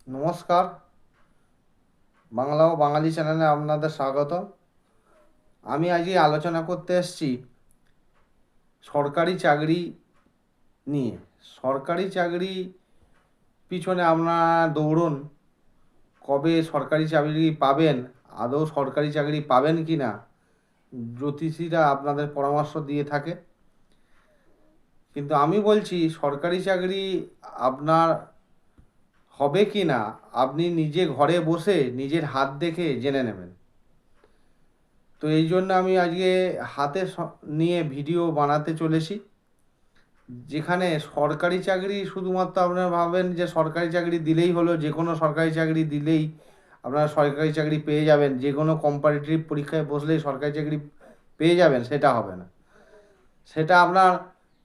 নমস্কার, বাংলা ও বাঙালি চ্যানেলে আপনাদের স্বাগত। আমি আজকে আলোচনা করতে এসেছি সরকারি চাকরি নিয়ে। সরকারি চাকরি পিছনে আপনারা দৌড়ন, কবে সরকারি চাকরি পাবেন, আদৌ সরকারি চাকরি পাবেন কি না, জ্যোতিষীরা আপনাদের পরামর্শ দিয়ে থাকে। কিন্তু আমি বলছি সরকারি চাকরি আপনার হবে কি না আপনি নিজে ঘরে বসে নিজের হাত দেখে জেনে নেবেন। তো এই জন্য আমি আজকে হাতে নিয়ে ভিডিও বানাতে চলেছি, যেখানে সরকারি চাকরি শুধুমাত্র আপনারা ভাবেন যে সরকারি চাকরি দিলেই হলো, যে কোনো সরকারি চাকরি দিলেই আপনারা সরকারি চাকরি পেয়ে যাবেন, যে কোনো কম্পারেটিভ পরীক্ষায় বসলেই সরকারি চাকরি পেয়ে যাবেন, সেটা হবে না। সেটা আপনার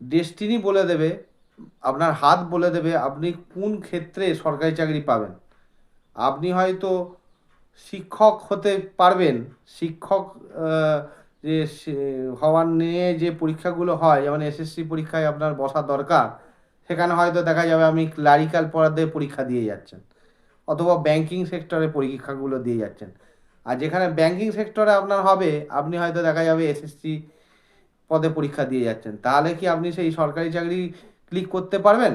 ডেস্টিনি বলে দেবে, আপনার হাত বলে দেবে আপনি কোন ক্ষেত্রে সরকারি চাকরি পাবেন। আপনি হয়তো শিক্ষক হতে পারবেন, শিক্ষক যে হওয়ার নিয়ে যে পরীক্ষাগুলো হয়, যেমন এসএসসি পরীক্ষায় আপনার বসা দরকার, সেখানে হয়তো দেখা যাবে আপনি ক্লারিক্যাল পদে পরীক্ষা দিয়ে যাচ্ছেন, অথবা ব্যাংকিং সেক্টরে পরীক্ষাগুলো দিয়ে যাচ্ছেন। আর যেখানে ব্যাংকিং সেক্টরে আপনার হবে, আপনি হয়তো দেখা যাবে এসএসসি পদে পরীক্ষা দিয়ে যাচ্ছেন। তাহলে কি আপনি সেই সরকারি চাকরি ক্লিক করতে পারবেন?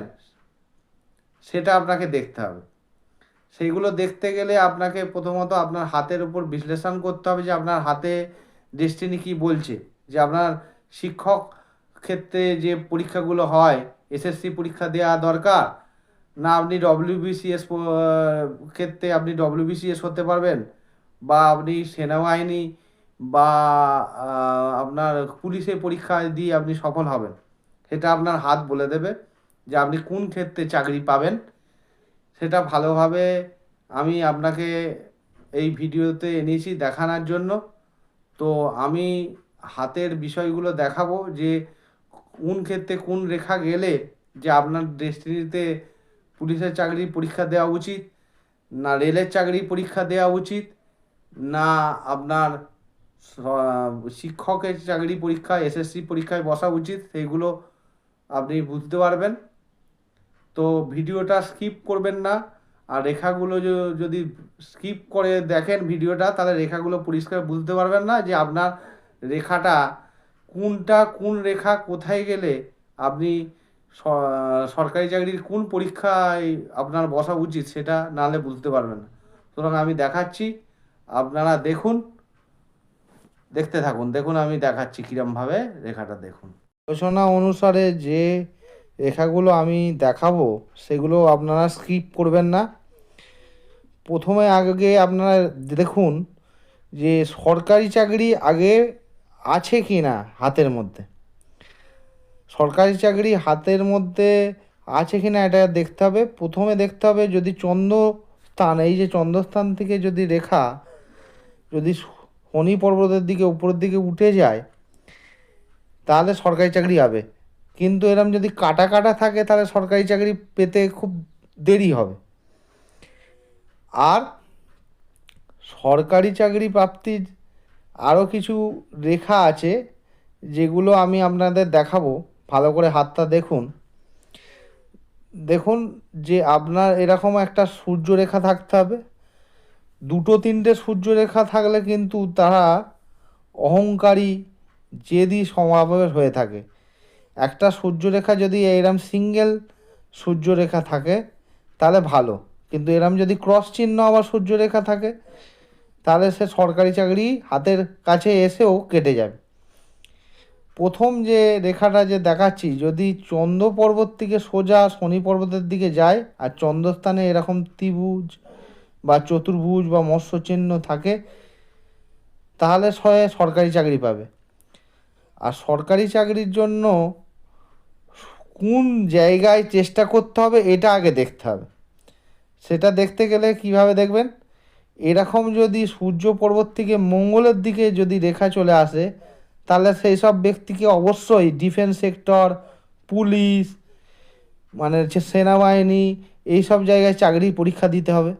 সেটা আপনাকে দেখতে হবে। সেইগুলো দেখতে গেলে আপনাকে প্রথমত আপনার হাতের উপর বিশ্লেষণ করতে হবে যে আপনার হাতে ডেস্টিনি কী বলছে, যে আপনার শিক্ষক ক্ষেত্রে যে পরীক্ষাগুলো হয়, এসএসসি পরীক্ষা দেওয়া দরকার, না আপনি ডব্লিউবিসিএস ক্ষেত্রে আপনি ডব্লিউবিসিএস হতে পারবেন, বা আপনি সেনাবাহিনী বা আপনার পুলিশের পরীক্ষা দিয়ে আপনি সফল হবেন। সেটা আপনার হাত বলে দেবে যে আপনি কোন ক্ষেত্রে চাকরি পাবেন। সেটা ভালোভাবে আমি আপনাকে এই ভিডিওতে এনেছি দেখানোর জন্য। তো আমি হাতের বিষয়গুলো দেখাবো যে কোন ক্ষেত্রে কোন রেখা গেলে যে আপনার ডেস্টিনিতে পুলিশের চাকরির পরীক্ষা দেওয়া উচিত, না রেলের চাকরির পরীক্ষা দেওয়া উচিত, না আপনার শিক্ষকের চাকরি পরীক্ষা এসএসসি পরীক্ষায় বসা উচিত, সেইগুলো আপনি বুঝতে পারবেন। তো ভিডিওটা স্কিপ করবেন না। আর রেখাগুলো যদি স্কিপ করে দেখেন ভিডিওটা, তাহলে রেখাগুলো পরিষ্কার বুঝতে পারবেন না যে আপনার রেখাটা কোনটা, কোন রেখা কোথায় গেলে আপনি সরকারি চাকরির কোন পরীক্ষায় আপনার বসা উচিত, সেটা নাহলে বুঝতে পারবেন না। সুতরাং আমি দেখাচ্ছি, আপনারা দেখুন, দেখতে থাকুন। দেখুন আমি দেখাচ্ছি কীরমভাবে রেখাটা দেখুন। আলোচনা অনুসারে যে রেখাগুলো আমি দেখাবো সেগুলো আপনারা স্কিপ করবেন না। প্রথমে আগে আপনারা দেখুন যে সরকারি চাকরি আগে আছে কি না হাতের মধ্যে। সরকারি চাকরি হাতের মধ্যে আছে কি না এটা দেখতে হবে। প্রথমে দেখতে হবে যদি চন্দ্রস্থান, এই যে চন্দ্রস্থান থেকে যদি রেখা যদি শনি পর্বতের দিকে উপরের দিকে উঠে যায়, তাহলে সরকারি চাকরি হবে। কিন্তু এরম যদি কাটা কাটা থাকে, তাহলে সরকারি চাকরি পেতে খুব দেরি হবে। আর সরকারি চাকরি প্রাপ্তির আরও কিছু রেখা আছে, যেগুলো আমি আপনাদের দেখাবো। ভালো করে হাতটা দেখুন। দেখুন যে আপনার এরকম একটা সূর্যরেখা থাকতে হবে। দুটো তিনটে সূর্যরেখা থাকলে কিন্তু তারা অহংকারী, জেদি স্বভাবের হয়ে থাকে। একটা সূর্যরেখা যদি এরম সিঙ্গেল সূর্যরেখা থাকে তাহলে ভালো, কিন্তু এরম যদি ক্রস চিহ্ন আবার সূর্যরেখা থাকে, তাহলে সে সরকারি চাকরি হাতের কাছে এসেও কেটে যাবে। প্রথম যে রেখাটা যে দেখাচ্ছি, যদি চন্দ্র পর্বত থেকে সোজা শনি পর্বতের দিকে যায় আর চন্দ্রস্থানে এরকম ত্রিভুজ বা চতুর্ভুজ বা মৎস্য চিহ্ন থাকে, তাহলে সে সরকারি চাকরি পাবে। আর সরকারি চাকরির জন্য কোন জায়গায় চেষ্টা করতে হবে এটা আগে দেখতে হবে। সেটা দেখতে গেলে কিভাবে দেখবেন, এরকম যদি সূর্য পর্বত থেকে মঙ্গলের দিকে যদি রেখা চলে আসে, তাহলে সেই সব ব্যক্তিকে অবশ্যই ডিফেন্স সেক্টর, পুলিশ, মানে হচ্ছে সেনাবাহিনী, এই সব জায়গায় চাকরির পরীক্ষা দিতে হবে।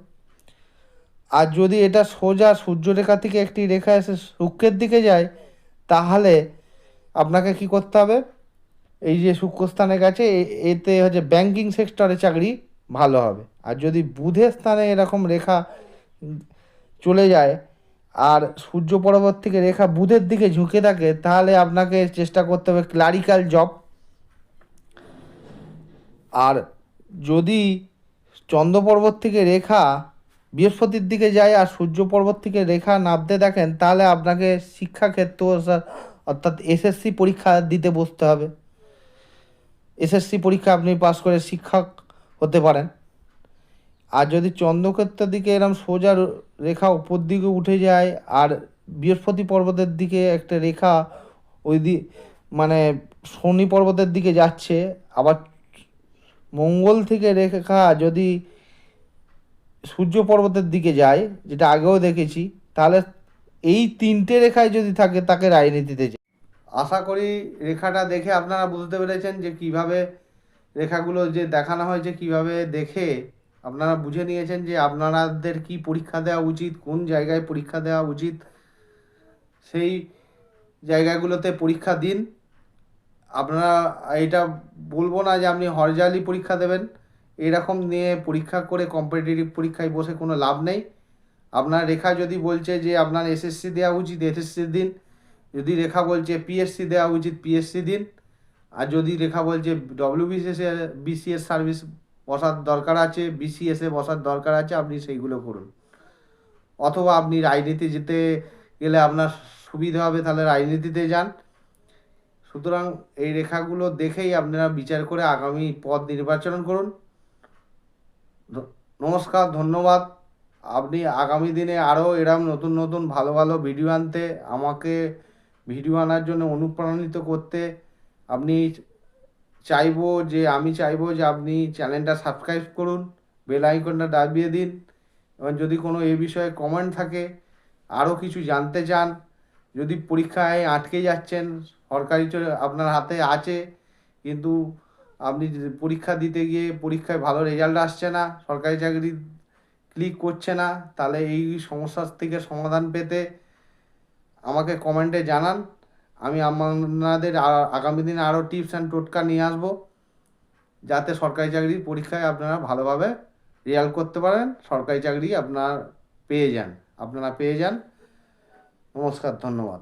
আর যদি এটা সোজা সূর্যরেখা থেকে একটি রেখা এসে শুক্রের দিকে যায়, তাহলে আপনাকে কি করতে হবে, এই যে শুক্রস্থানে গেছে এতে হচ্ছে ব্যাংকিং সেক্টরে চাকরি ভালো হবে। আর যদি বুধের স্থানে এরকম রেখা চলে যায় আর সূর্য পর্বত থেকে রেখা বুধের দিকে ঝুঁকে থাকে, তাহলে আপনাকে চেষ্টা করতে হবে ক্লারিক্যাল জব। আর যদি চন্দ্র পর্বত থেকে রেখা বৃহস্পতির দিকে যায় আর সূর্য পর্বত থেকে রেখা নামতে দেখেন, তাহলে আপনাকে শিক্ষাক্ষেত্র অর্থাৎ এসএসসি পরীক্ষা দিতে বসতে হবে। এসএসসি পরীক্ষা আপনি পাস করে শিক্ষক হতে পারেন। আর যদি চন্দ্রক্ষেত্রের দিকে এরকম সোজা রেখা উপর দিকে উঠে যায় আর বৃহস্পতি পর্বতের দিকে একটা রেখা ওই মানে শনি পর্বতের দিকে যাচ্ছে, আবার মঙ্গল থেকে রেখা যদি সূর্য পর্বতের দিকে যায়, যেটা আগেও দেখেছি, তাহলে এই তিনটে রেখায় যদি থাকে তাকে রাজনীতিতে যায়। আশা করি রেখাটা দেখে আপনারা বুঝতে পেরেছেন যে কিভাবে রেখাগুলো যে দেখানো হয়েছে, কিভাবে দেখে আপনারা বুঝে নিয়েছেন যে আপনাদের কি পরীক্ষা দেওয়া উচিত, কোন জায়গায় পরীক্ষা দেওয়া উচিত। সেই জায়গাগুলোতে পরীক্ষা দিন। আপনারা এটা বলবো না যে আপনি হরজালি পরীক্ষা দেবেন, এরকম নিয়ে পরীক্ষা করে কম্পিটিটিভ পরীক্ষায় বসে কোনো লাভ নেই। আপনার রেখা যদি বলছে যে আপনার এসএসসি দেওয়া উচিত এসএসসি দিন, যদি রেখা বলছে পিএসসি দেওয়া উচিত পিএসসি দিন, আর যদি রেখা বলছে বিসিএস সার্ভিস বসার দরকার আছে, বিসিএসে বসার দরকার আছে, আপনি সেইগুলো করুন। অথবা আপনি রাজনীতি যেতে গেলে আপনার সুবিধা হবে, তাহলে রাজনীতিতে যান। সুতরাং এই রেখাগুলো দেখেই আপনারা বিচার করে আগামী পদ নির্বাচন করুন। নমস্কার, ধন্যবাদ। আপনি আগামী দিনে আরও এরম নতুন নতুন ভালো ভালো ভিডিও আনতে, আমাকে ভিডিও আনার জন্য অনুপ্রাণিত করতে আপনি আমি চাইবো যে আপনি চ্যানেলটা সাবস্ক্রাইব করুন, বেল আইকনটা দাবিয়ে দিন, এবং যদি কোনো এ বিষয়ে কমেন্ট থাকে, আরও কিছু জানতে চান, যদি পরীক্ষায় আটকে যাচ্ছেন, সরকারি আপনার হাতে আছে কিন্তু আপনি পরীক্ষা দিতে গিয়ে পরীক্ষায় ভালো রেজাল্ট আসছে না, সরকারি চাকরি ক্লিক করছে না, তাহলে এই সমস্যার থেকে সমাধান পেতে আমাকে কমেন্টে জানান। আমি আপনাদের আগামী দিনে আরও টিপস অ্যান্ড টোটকা নিয়ে আসবো, যাতে সরকারি চাকরির পরীক্ষায় আপনারা ভালোভাবে রেজাল্ট করতে পারেন, সরকারি চাকরি আপনারা পেয়ে যান। নমস্কার, ধন্যবাদ।